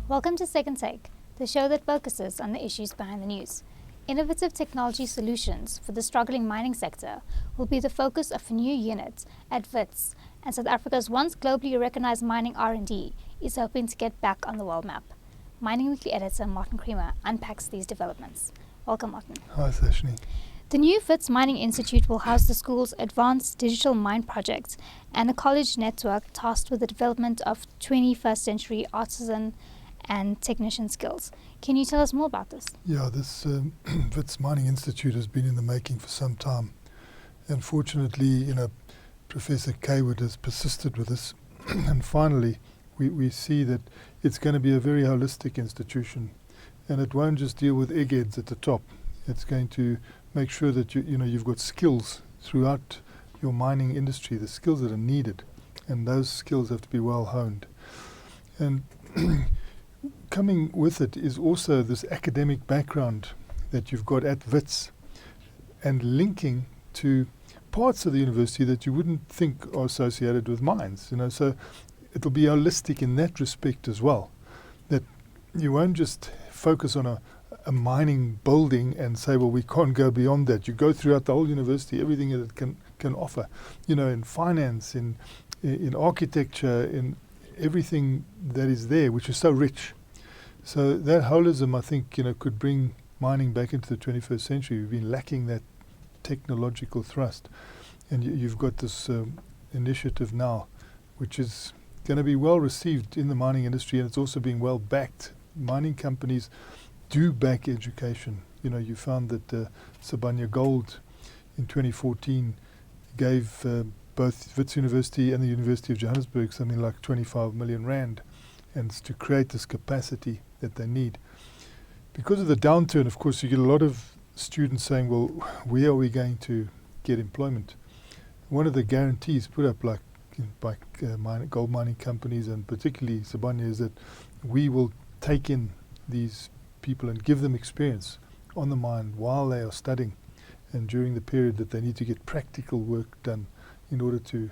Welcome to Second Take, the show that focuses on the issues behind the news. Innovative technology solutions for the struggling mining sector will be the focus of a new unit at Wits, and South Africa's once globally recognized mining R&D is hoping to get back on the world map. Mining Weekly editor Martin Creamer unpacks these developments. Welcome, Martin. Hi, Sashni. The new Wits Mining Institute will house the school's advanced digital mine project and a college network tasked with the development of 21st century artisan and technician skills. Can you tell us more about this? Yeah, this Wits Mining Institute has been in the making for some time. And fortunately, Professor Kaywood has persisted with this. And finally, we see that it's going to be a very holistic institution. And it won't just deal with eggheads at the top. It's going to make sure that you've got skills throughout your mining industry, the skills that are needed. And those skills have to be well honed. And coming with it is also this academic background that you've got at Wits and linking to parts of the university that you wouldn't think are associated with mines. So it'll be holistic in that respect as well, that you won't just focus on a mining building and say, well, we can't go beyond that. You go throughout the whole university, everything that it can offer, in finance, in architecture, in everything that is there, which is so rich. So that holism, I think, could bring mining back into the 21st century. We've been lacking that technological thrust. And you've got this initiative now, which is going to be well received in the mining industry, and it's also being well backed. Mining companies do back education. You found that Sibanye Gold in 2014 gave both Wits University and the University of Johannesburg something like 25 million rand, and it's to create this capacity that they need. Because of the downturn, of course, you get a lot of students saying, well, where are we going to get employment? One of the guarantees put up by gold mining companies, and particularly Sibanye, is that we will take in these people and give them experience on the mine while they are studying and during the period that they need to get practical work done in order to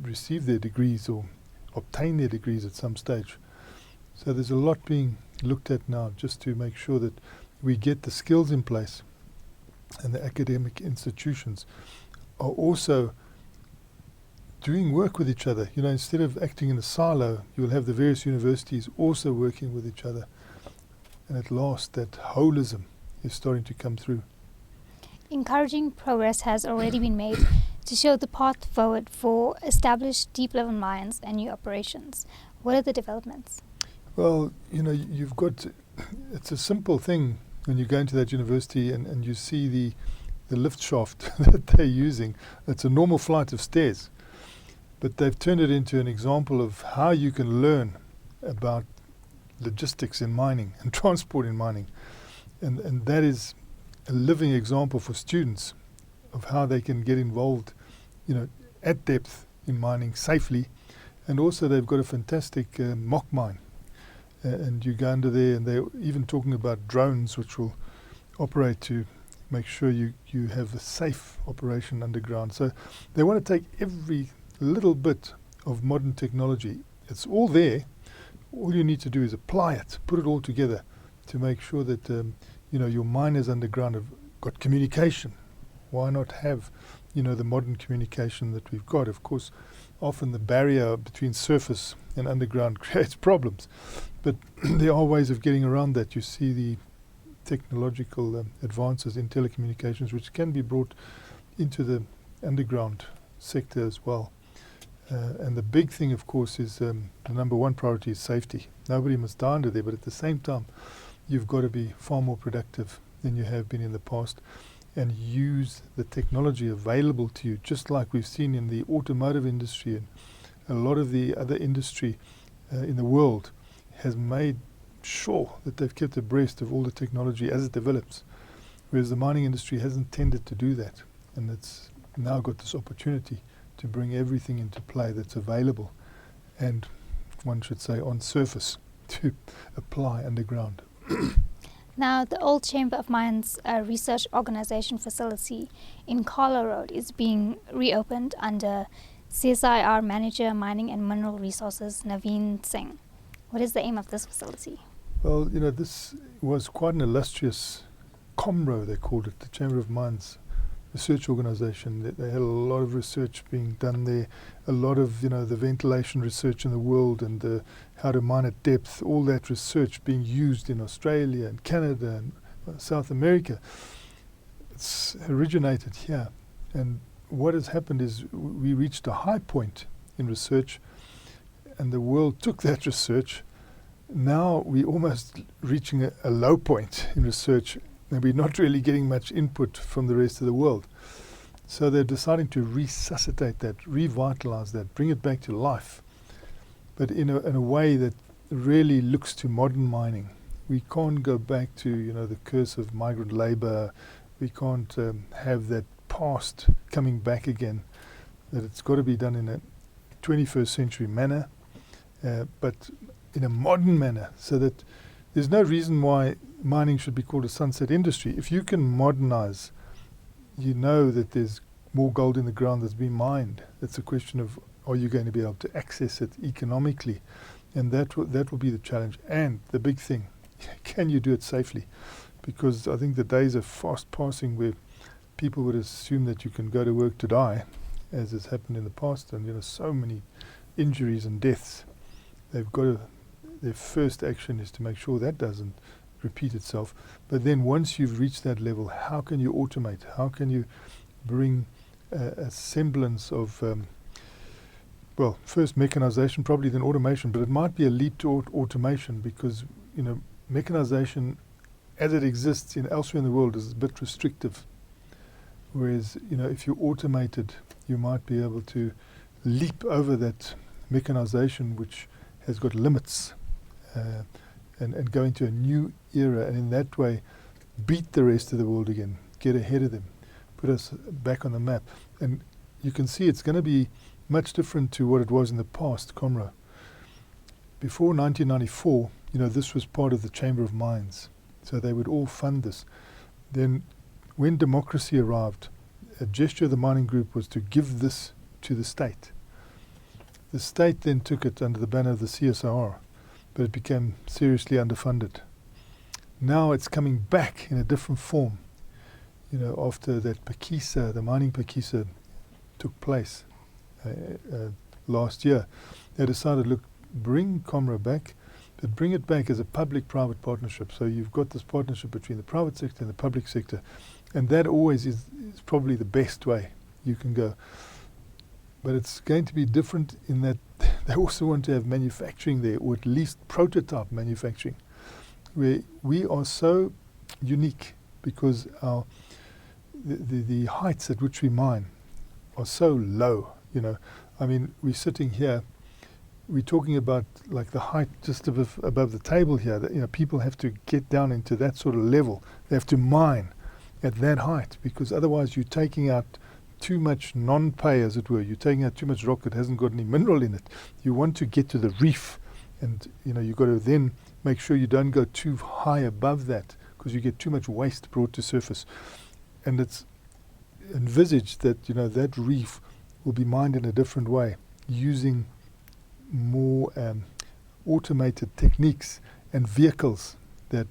receive their degrees or obtain their degrees at some stage. So there's a lot being looked at now just to make sure that we get the skills in place, and the academic institutions are also doing work with each other. Instead of acting in a silo, you'll have the various universities also working with each other. And at last, that holism is starting to come through. Encouraging progress has already been made to show the path forward for established deep-level mines and new operations. What are the developments? Well, you've got, it's a simple thing when you go into that university and you see the lift shaft that they're using. It's a normal flight of stairs, but they've turned it into an example of how you can learn about logistics in mining and transport in mining. And that is a living example for students of how they can get involved, at depth in mining safely. And also they've got a fantastic mock mine. And you go under there, and they're even talking about drones which will operate to make sure you have a safe operation underground. So they want to take every little bit of modern technology. It's all there. All you need to do is apply it, put it all together to make sure that your miners underground have got communication. Why not have the modern communication that we've got? Of course, often the barrier between surface and underground creates problems, but there are ways of getting around that. You see the technological advances in telecommunications which can be brought into the underground sector as well. And the big thing, of course, is the number one priority is safety. Nobody must die under there, but at the same time, you've got to be far more productive than you have been in the past and use the technology available to you, just like we've seen in the automotive industry and a lot of the other industry in the world has made sure that they've kept abreast of all the technology as it develops, whereas the mining industry hasn't tended to do that. And it's now got this opportunity to bring everything into play that's available and, one should say, on surface to apply underground. Now, the old Chamber of Mines research organization facility in Carlo Road is being reopened under CSIR Manager Mining and Mineral Resources Naveen Singh. What is the aim of this facility? Well, this was quite an illustrious COMRO, they called it, the Chamber of Mines research organization. They had a lot of research being done there, a lot of, the ventilation research in the world and the how to mine at depth, all that research being used in Australia and Canada and South America. It's originated here. And what has happened is we reached a high point in research and the world took that research. Now we're almost reaching a low point in research and we're not really getting much input from the rest of the world. So they're deciding to resuscitate that, revitalize that, bring it back to life, but in a way that really looks to modern mining. We can't go back to, the curse of migrant labor. We can't have that past coming back again. That it's got to be done in a 21st century manner, but in a modern manner, so that there's no reason why mining should be called a sunset industry. If you can modernize, you know that there's more gold in the ground that's been mined. It's a question of, are you going to be able to access it economically? And that will be the challenge. And the big thing, can you do it safely? Because I think the days are fast passing where people would assume that you can go to work to die, as has happened in the past, and so many injuries and deaths. Their first action is to make sure that doesn't repeat itself. But then once you've reached that level, how can you automate? How can you bring a semblance of, first mechanization, probably then automation, but it might be a leap to automation because, mechanization as it exists elsewhere in the world is a bit restrictive. Whereas, if you automated, you might be able to leap over that mechanization which has got limits and go into a new era, and in that way beat the rest of the world again, get ahead of them, put us back on the map. And you can see it's going to be much different to what it was in the past, COMRO. Before 1994, this was part of the Chamber of Mines, so they would all fund this. Then when democracy arrived, a gesture of the mining group was to give this to the state. The state then took it under the banner of the CSR, but it became seriously underfunded. Now it's coming back in a different form. After that Pakisa, the mining Pakisa took place last year, they decided, look, bring COMRO back, but bring it back as a public-private partnership. So you've got this partnership between the private sector and the public sector, and that always is probably the best way you can go. But it's going to be different in that they also want to have manufacturing there, or at least prototype manufacturing, where we are so unique because the heights at which we mine are so low. We're sitting here, we're talking about like the height just above the table here, that people have to get down into that sort of level. They have to mine at that height, because otherwise you're taking out too much non-pay, as it were. You're taking out too much rock that hasn't got any mineral in it. You want to get to the reef, and you've got to then make sure you don't go too high above that, because you get too much waste brought to surface. And it's envisaged that that reef will be mined in a different way, using more automated techniques and vehicles that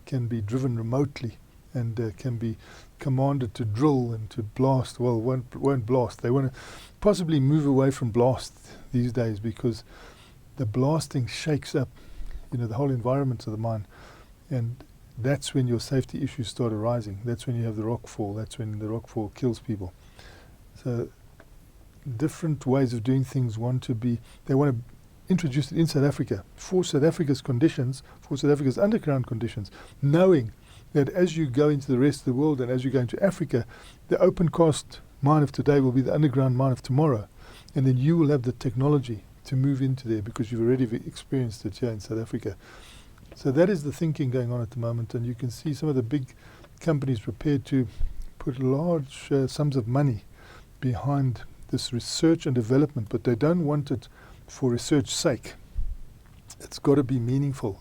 can be driven remotely and can be commanded to drill and to blast. Well, won't blast. They want to possibly move away from blast these days, because the blasting shakes up, the whole environment of the mine, and that's when your safety issues start arising. That's when you have the rockfall. That's when the rockfall kills people. So different ways of doing things they want to introduce it in South Africa for South Africa's conditions, for South Africa's underground conditions, knowing that as you go into the rest of the world and as you go into Africa, the open cast mine of today will be the underground mine of tomorrow. And then you will have the technology to move into there because you've already experienced it here in South Africa. So that is the thinking going on at the moment, and you can see some of the big companies prepared to put large sums of money behind this research and development, but they don't want it for research's sake. It's got to be meaningful,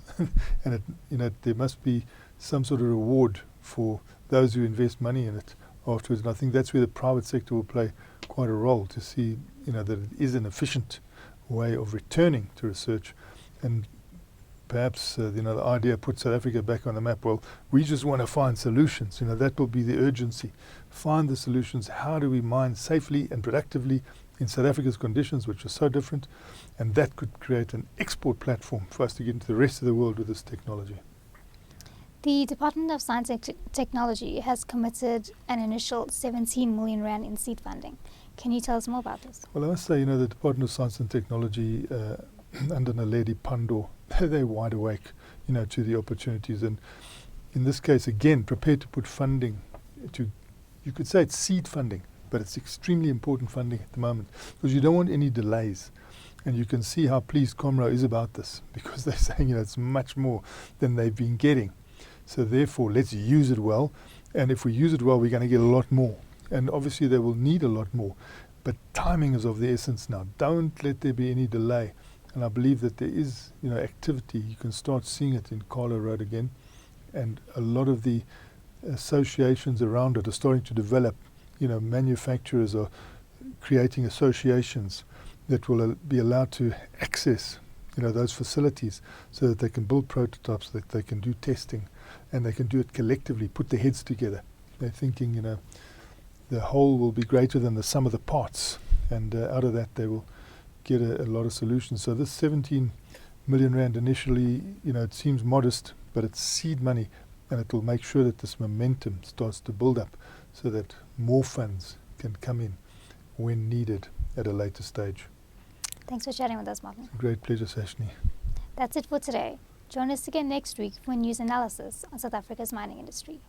and there must be some sort of reward for those who invest money in it afterwards. And I think that's where the private sector will play quite a role, to see that it is an efficient way of returning to research. And perhaps the idea put South Africa back on the map. Well, we just want to find solutions. That will be the urgency. Find the solutions. How do we mine safely and productively in South Africa's conditions, which are so different? And that could create an export platform for us to get into the rest of the world with this technology. The Department of Science and Technology has committed an initial 17 million rand in seed funding. Can you tell us more about this? Well, I must say, the Department of Science and Technology under Naledi Pandor, they're wide awake, to the opportunities. And in this case, again, prepared to put funding to, you could say it's seed funding, but it's extremely important funding at the moment because you don't want any delays. And you can see how pleased Comro is about this because they're saying, it's much more than they've been getting. So therefore, let's use it well. And if we use it well, we're going to get a lot more. And obviously, they will need a lot more. But timing is of the essence now. Don't let there be any delay. And I believe that there is, activity. You can start seeing it in Carlo Road again. And a lot of the associations around it are starting to develop. Manufacturers are creating associations that will be allowed to access, those facilities so that they can build prototypes, that they can do testing, and they can do it collectively, put their heads together. They're thinking, the whole will be greater than the sum of the parts, and out of that they will get a lot of solutions. So this 17 million rand initially, it seems modest, but it's seed money, and it will make sure that this momentum starts to build up so that more funds can come in when needed at a later stage. Thanks for chatting with us, Martin. It's a great pleasure, Sashni. That's it for today. Join us again next week for news analysis on South Africa's mining industry.